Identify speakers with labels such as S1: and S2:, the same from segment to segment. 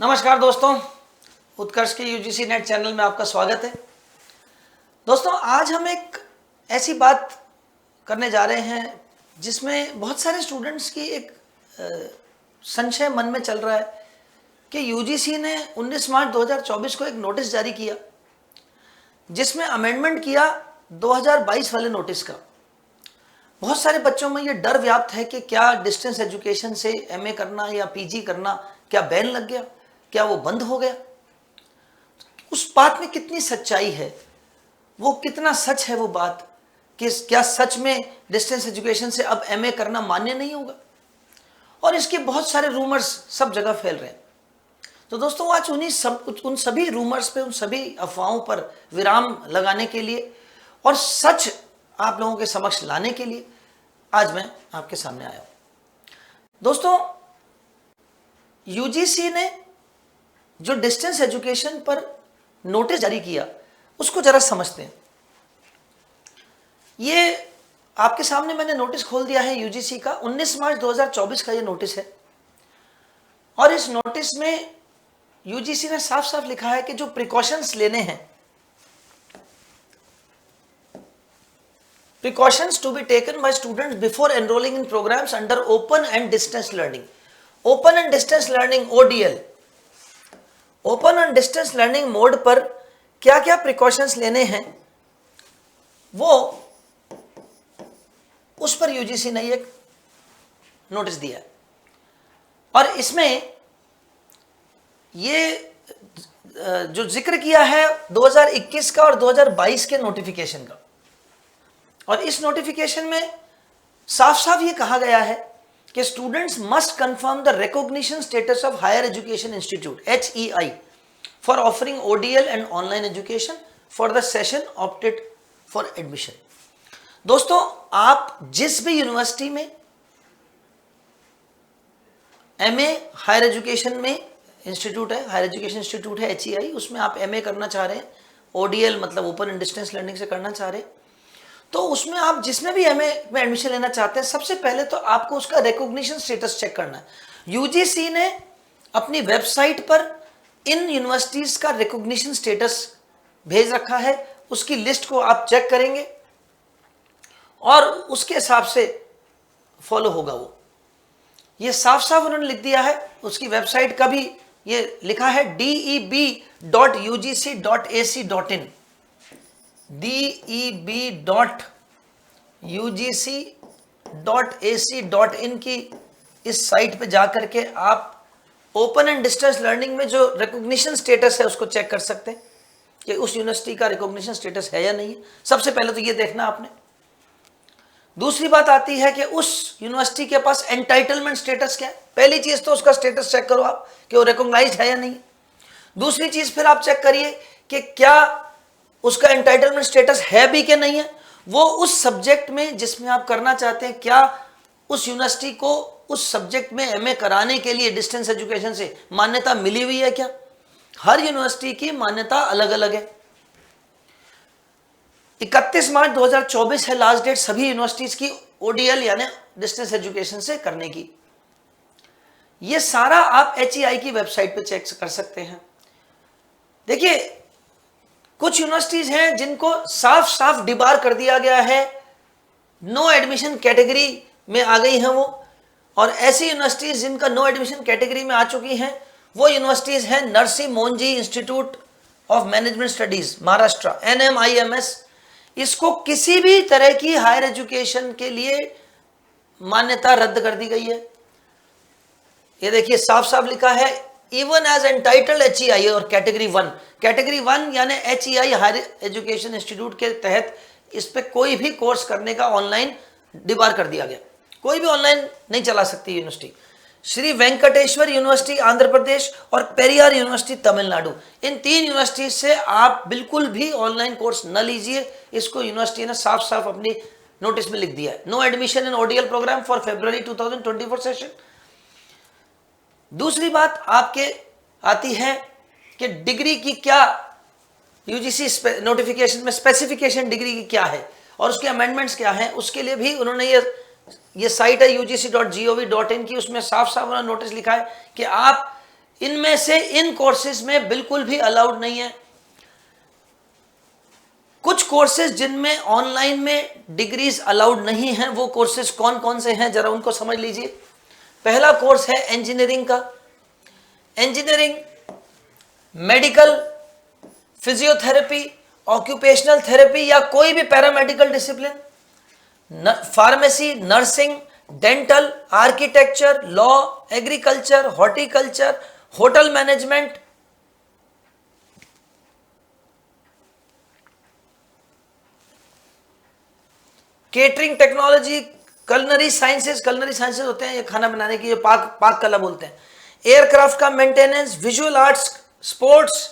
S1: नमस्कार दोस्तों, उत्कर्ष के यूजीसी नेट चैनल में आपका स्वागत है। दोस्तों, आज हम एक ऐसी बात करने जा रहे हैं जिसमें बहुत सारे स्टूडेंट्स की एक संशय मन में चल रहा है कि यूजीसी ने 19 मार्च 2024 को एक नोटिस जारी किया जिसमें अमेंडमेंट किया 2022 वाले नोटिस का। बहुत सारे बच्चों में ये डर व्याप्त है कि क्या डिस्टेंस एजुकेशन से एमए करना या पीजी करना क्या बैन लग गया, क्या वो बंद हो गया। उस बात में कितनी सच्चाई है, वो कितना सच है वो बात कि क्या सच में डिस्टेंस एजुकेशन से अब एमए करना मान्य नहीं होगा। और इसके बहुत सारे रूमर्स सब जगह फैल रहे हैं। तो दोस्तों, आज उन सभी रूमर्स पे, उन सभी अफवाहों पर विराम लगाने के लिए और सच आप लोगों के समक्ष लाने के लिए आज मैं आपके सामने आया हूं। दोस्तों, यूजीसी ने जो डिस्टेंस एजुकेशन पर नोटिस जारी किया उसको जरा समझते हैं। ये आपके सामने मैंने नोटिस खोल दिया है यूजीसी का। 19 मार्च 2024 का ये नोटिस है और इस नोटिस में यूजीसी ने साफ साफ लिखा है कि जो प्रिकॉशंस लेने हैं, precautions to be taken by students before enrolling in programs under open and distance learning. Open and distance learning ODL, open and distance learning mode पर क्या क्या प्रिकॉशंस लेने हैं वो उस पर यूजीसी ने एक नोटिस दिया है। और इसमें ये जो जिक्र किया है 2021 का और 2022 के नोटिफिकेशन का। और इस नोटिफिकेशन में साफ साफ ये कहा गया है कि students must confirm the recognition status of higher education institute HEI for offering ODL and online education for the session opted for admission. दोस्तों, आप जिस भी यूनिवर्सिटी में MA हायर एजुकेशन में इंस्टीट्यूट है, हायर एजुकेशन इंस्टीट्यूट है HEI, उसमें आप MA करना चाह रहे हैं, ODL मतलब ओपन एंड डिस्टेंस लर्निंग से करना चाह रहे हैं, तो उसमें आप जिसमें भी एमए में एडमिशन लेना चाहते हैं, सबसे पहले तो आपको उसका रिकॉग्निशन स्टेटस चेक करना है। यूजीसी ने अपनी वेबसाइट पर इन यूनिवर्सिटीज का रिकॉग्निशन स्टेटस भेज रखा है। उसकी लिस्ट को आप चेक करेंगे और उसके हिसाब से फॉलो होगा। वो ये साफ साफ उन्होंने लिख दिया है। उसकी वेबसाइट का भी ये लिखा है deb.ugc.ac.in, deb.ugc.ac.in की इस साइट पे जाकर के आप ओपन एंड डिस्टेंस लर्निंग में जो रिकॉग्निशन स्टेटस है उसको चेक कर सकते हैं कि उस यूनिवर्सिटी का रिकॉग्निशन स्टेटस है या नहीं है। सबसे पहले तो ये देखना आपने। दूसरी बात आती है कि उस यूनिवर्सिटी के पास एंटाइटलमेंट स्टेटस क्या है। पहली चीज तो उसका स्टेटस चेक करो आप कि वो रिकॉग्नाइज्ड है या नहीं। दूसरी चीज फिर आप चेक करिए कि क्या उसका एंटाइटलमेंट स्टेटस है भी कि नहीं है। वो उस सब्जेक्ट में जिसमें आप करना चाहते हैं, क्या उस यूनिवर्सिटी को उस सब्जेक्ट में एमए कराने के लिए डिस्टेंस एजुकेशन से मान्यता मिली हुई है क्या। हर यूनिवर्सिटी की मान्यता अलग अलग है। 31 मार्च 2024 है लास्ट डेट सभी यूनिवर्सिटीज की ODL यानी डिस्टेंस एजुकेशन से करने की। यह सारा आप HEI की वेबसाइट पे चेक कर सकते हैं। देखिए, कुछ यूनिवर्सिटीज हैं जिनको साफ साफ डिबार कर दिया गया है, नो एडमिशन कैटेगरी में आ गई हैं वो। और ऐसी यूनिवर्सिटीज जिनका नो एडमिशन कैटेगरी में आ चुकी हैं वो यूनिवर्सिटीज हैं Narsee Monjee institute of management studies Maharashtra, NMIMS। इसको किसी भी तरह की हायर एजुकेशन के लिए मान्यता रद्द कर दी गई है। ये देखिए साफ साफ लिखा है, इवन एज एंटाइटल्ड HEI और कैटेगरी 1 यानी HEI हायर एजुकेशन इंस्टीट्यूट के तहत इस पे कोई भी कोर्स करने का ऑनलाइन डिबार कर दिया गया। कोई भी ऑनलाइन नहीं चला सकती यूनिवर्सिटी। श्री वेंकटेश्वर यूनिवर्सिटी आंध्र प्रदेश और पेरियार यूनिवर्सिटी तमिलनाडु, इन 3 यूनिवर्सिटी से आप बिल्कुल भी ऑनलाइन कोर्स न लीजिए। इसको यूनिवर्सिटी ने साफ साफ अपनी नोटिस में लिख दिया है। No admission in ODL programme for February 2024 session. दूसरी बात आपके आती है कि डिग्री की क्या यूजीसी नोटिफिकेशन में स्पेसिफिकेशन डिग्री की क्या है और उसके अमेंडमेंट्स क्या हैं। उसके लिए भी उन्होंने ये साइट है ugc.gov.in की, उसमें साफ साफ उन्होंने नोटिस लिखा है कि आप इनमें से इन कोर्सेज में बिल्कुल भी अलाउड नहीं है। कुछ कोर्सेज जिनमें ऑनलाइन में डिग्रीज अलाउड नहीं है, वो कोर्सेज कौन कौन से हैं जरा उनको समझ लीजिए। पहला कोर्स है इंजीनियरिंग का। Engineering, medical, physiotherapy, occupational therapy या कोई भी paramedical discipline, pharmacy, nursing, dental, architecture, law, agriculture, horticulture, hotel management, catering technology, culinary sciences होते हैं ये खाना बनाने की, ये पाक कला बोलते हैं, एयरक्राफ्ट का मेंटेनेंस, विजुअल आर्ट्स, स्पोर्ट्स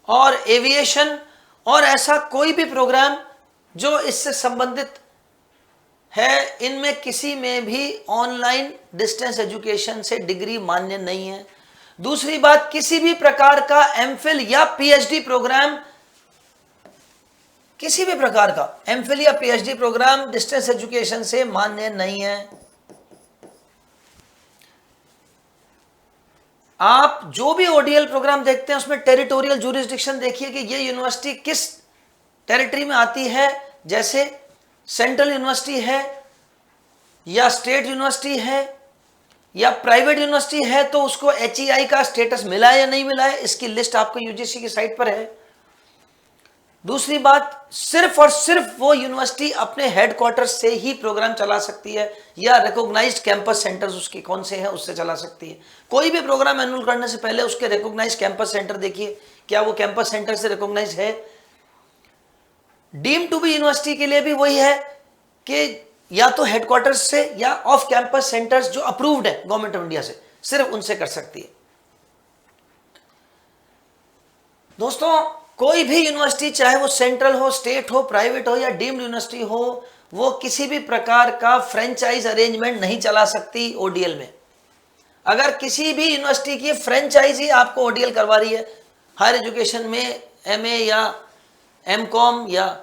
S1: और एविएशन, और ऐसा कोई भी प्रोग्राम जो इससे संबंधित है, इनमें किसी में भी ऑनलाइन डिस्टेंस एजुकेशन से डिग्री मान्य नहीं है। दूसरी बात, किसी भी प्रकार का एमफिल या पीएचडी प्रोग्राम, किसी भी प्रकार का एमफिल या पीएचडी प्रोग्राम डिस्टेंस एजुकेशन से मान्य नहीं है। आप जो भी ओडीएल प्रोग्राम देखते हैं उसमें टेरिटोरियल ज्यूरिसडिक्शन देखिए कि ये यूनिवर्सिटी किस टेरिटरी में आती है। जैसे सेंट्रल यूनिवर्सिटी है या स्टेट यूनिवर्सिटी है या प्राइवेट यूनिवर्सिटी है तो उसको एचईआई का स्टेटस मिला है या नहीं मिला है, इसकी लिस्ट आपको यूजीसी की साइट पर है। दूसरी बात, सिर्फ और सिर्फ वो यूनिवर्सिटी अपने हेडक्वार्टर से ही प्रोग्राम चला सकती है या रिकॉग्नाइज्ड कैंपस सेंटर्स उसके कौन से हैं उससे चला सकती है। कोई भी प्रोग्राम एनरोल करने से पहले उसके रिकॉग्नाइज्ड कैंपस सेंटर देखिए, क्या वो कैंपस सेंटर से रिकॉग्नाइज है। डीम टू बी यूनिवर्सिटी के लिए भी वही है कि या तो हेडक्वार्टर्स से या ऑफ कैंपस सेंटर्स जो अप्रूव्ड है गवर्नमेंट ऑफ इंडिया से, सिर्फ उनसे कर सकती है। दोस्तों, कोई भी यूनिवर्सिटी चाहे वो सेंट्रल हो, स्टेट हो, प्राइवेट हो या डीम्ड यूनिवर्सिटी हो, वो किसी भी प्रकार का फ्रेंचाइज अरेंजमेंट नहीं चला सकती ओडीएल में। अगर किसी भी यूनिवर्सिटी की फ्रेंचाइजी आपको ओडीएल करवा रही है हायर एजुकेशन में, एमए या एमकॉम या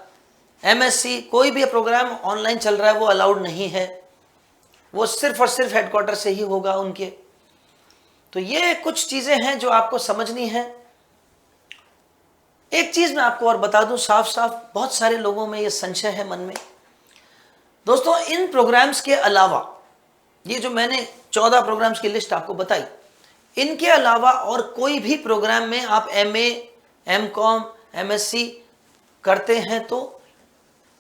S1: एमएससी, कोई भी प्रोग्राम ऑनलाइन चल रहा है वो अलाउड नहीं है, वो सिर्फ और सिर्फ हेडक्वार्टर से ही होगा उनके। तो ये कुछ चीजें हैं जो आपको समझनी है। एक चीज मैं आपको और बता दूं साफ साफ, बहुत सारे लोगों में ये संशय है मन में। दोस्तों, इन प्रोग्राम्स के अलावा, ये जो मैंने 14 प्रोग्राम्स की लिस्ट आपको बताई, इनके अलावा और कोई भी प्रोग्राम में आप एमए, एमकॉम, एमएससी करते हैं तो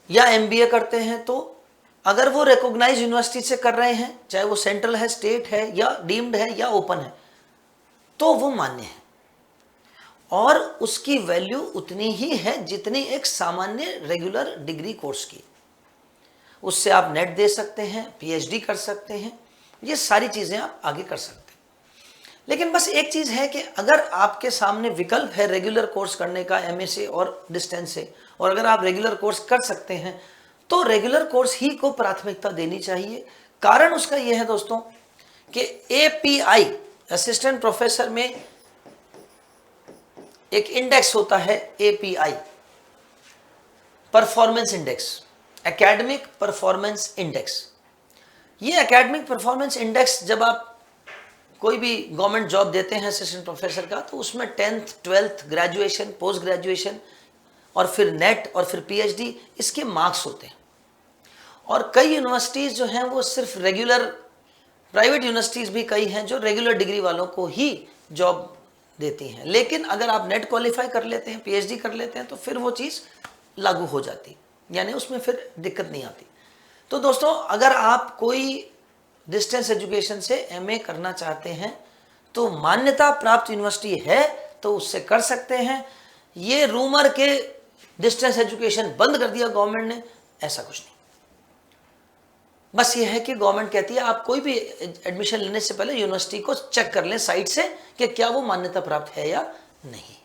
S1: या एमबीए करते हैं तो, अगर वो रिकॉग्नाइज यूनिवर्सिटी से कर रहे हैं, चाहे वो सेंट्रल है, स्टेट है या डीम्ड है या ओपन है, तो वो मान्य है और उसकी वैल्यू उतनी ही है जितनी एक सामान्य रेगुलर डिग्री कोर्स की। उससे आप नेट दे सकते हैं, पीएचडी कर सकते हैं, ये सारी चीजें आप आगे कर सकते हैं। लेकिन बस एक चीज है कि अगर आपके सामने विकल्प है रेगुलर कोर्स करने का एमए से और डिस्टेंस से, और अगर आप रेगुलर कोर्स कर सकते हैं तो रेगुलर कोर्स ही को प्राथमिकता देनी चाहिए। कारण उसका यह है दोस्तों कि एपीआई, असिस्टेंट प्रोफेसर में एक इंडेक्स होता है, API, performance index, academic performance index. ये एकेडमिक परफॉर्मेंस इंडेक्स जब आप कोई भी गवर्नमेंट जॉब देते हैं असिस्टेंट प्रोफेसर का, तो उसमें 10th, 12th, graduation, post graduation और फिर नेट और फिर पीएचडी, इसके मार्क्स होते हैं। और कई यूनिवर्सिटीज़ जो हैं वो सिर्फ रेगुलर, प्राइवेट यूनिवर्सिटीज़ भी कई हैं जो रेगुलर डिग्री वालों को ही जॉब देती हैं। लेकिन अगर आप नेट क्वालिफाई कर लेते हैं, पीएचडी कर लेते हैं, तो फिर वो चीज़ लागू हो जाती, यानी उसमें फिर दिक्कत नहीं आती। तो दोस्तों, अगर आप कोई डिस्टेंस एजुकेशन से एमए करना चाहते हैं तो मान्यता प्राप्त यूनिवर्सिटी है तो उससे कर सकते हैं। ये रूमर के डिस्टेंस एजुकेशन बंद कर दिया गवर्नमेंट ने, ऐसा कुछ नहीं। बस ये है कि गवर्नमेंट कहती है आप कोई भी एडमिशन लेने से पहले यूनिवर्सिटी को चेक कर लें साइट से कि क्या वो मान्यता प्राप्त है या नहीं।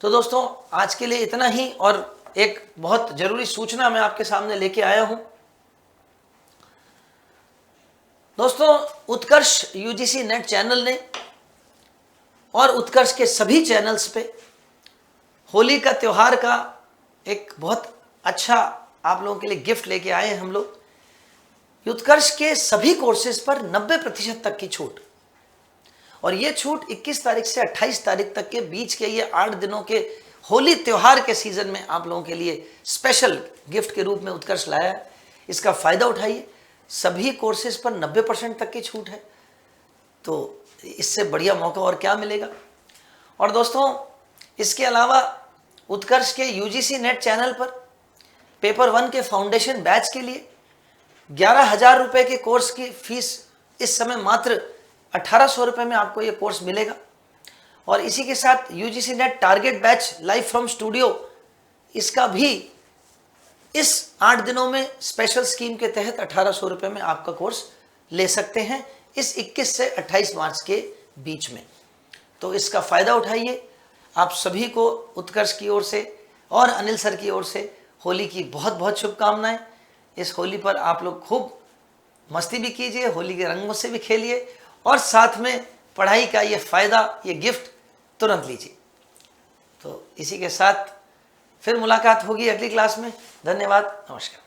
S1: तो दोस्तों, आज के लिए इतना ही, और एक बहुत जरूरी सूचना मैं आपके सामने लेके आया हूं। दोस्तों, उत्कर्ष यूजीसी नेट चैनल ने और उत्कर्ष के सभी चैनल्स पे होली का त्योहार का एक बहुत अच्छा आप लोगों के लिए गिफ्ट लेके आए हैं हम लोग। उत्कर्ष के सभी कोर्सेज पर 90% तक की छूट और ये छूट 21 तारीख से 28 तारीख तक के बीच के ये 8 दिनों के होली त्योहार के सीजन में आप लोगों के लिए स्पेशल गिफ्ट के रूप में उत्कर्ष लाया है। इसका फायदा उठाइए। सभी कोर्सेज पर 90% तक की छूट है, तो इससे बढ़िया मौका और क्या मिलेगा। और दोस्तों, इसके अलावा उत्कर्ष के यूजीसी नेट चैनल पर पेपर 1 के फाउंडेशन बैच के लिए 11,000 रुपए के कोर्स की फीस इस समय मात्र 1,800 रुपये में आपको ये कोर्स मिलेगा। और इसी के साथ UGC net target batch live from studio, इसका भी इस 8 दिनों में स्पेशल स्कीम के तहत 1,800 रुपये में आपका कोर्स ले सकते हैं इस 21 से 28 मार्च के बीच में। तो इसका फ़ायदा उठाइए। आप सभी को उत्कर्ष की ओर से और अनिल सर की ओर से होली की बहुत बहुत शुभकामनाएं। इस होली पर आप लोग खूब मस्ती भी कीजिए, होली के रंगों से भी खेलिए और साथ में पढ़ाई का ये फ़ायदा, ये गिफ्ट तुरंत लीजिए। तो इसी के साथ फिर मुलाकात होगी अगली क्लास में। धन्यवाद, नमस्कार।